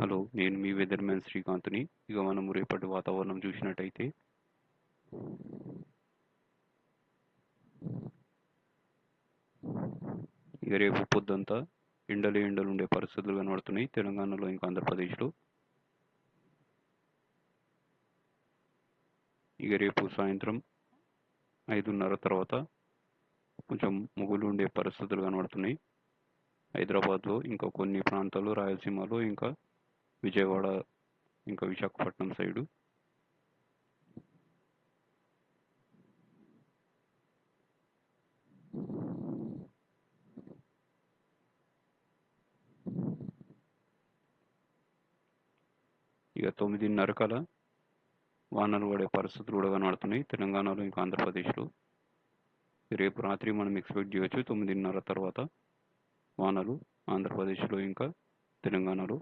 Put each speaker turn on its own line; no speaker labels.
Hello. నేను మీ weather man శ్రీకాంత్‌ని. ఇక మనము రేపటి వాతావరణం చూసినట్టయితే ఇక రేపు పొద్దంతా ఎండలుండే పరిస్థితులు కనబడుతున్నాయి తెలంగాణలో ఇంకా ఆంధ్రప్రదేశ్‌లో. ఇక రేపు సాయంత్రం 5:30 తర్వాత కొంచెం మబ్బులు ఉండే పరిస్థితులు కనబడుతున్నాయి. హైదరాబాద్‌లో, ఇంకా కొన్ని ప్రాంతాలు రాయలసీమలో, ఇంకా విజయవాడ, ఇంకా విశాఖపట్నం సైడు. ఇక 9:30 కల్లా వానలు పడే పరిస్థితులు కూడా కనబడుతున్నాయి తెలంగాణలో ఇంకా ఆంధ్రప్రదేశ్‌లో. రేపు రాత్రి మనం ఎక్స్పెక్ట్ చేయొచ్చు 9:30 తర్వాత వానలు ఆంధ్రప్రదేశ్‌లో ఇంకా తెలంగాణలో.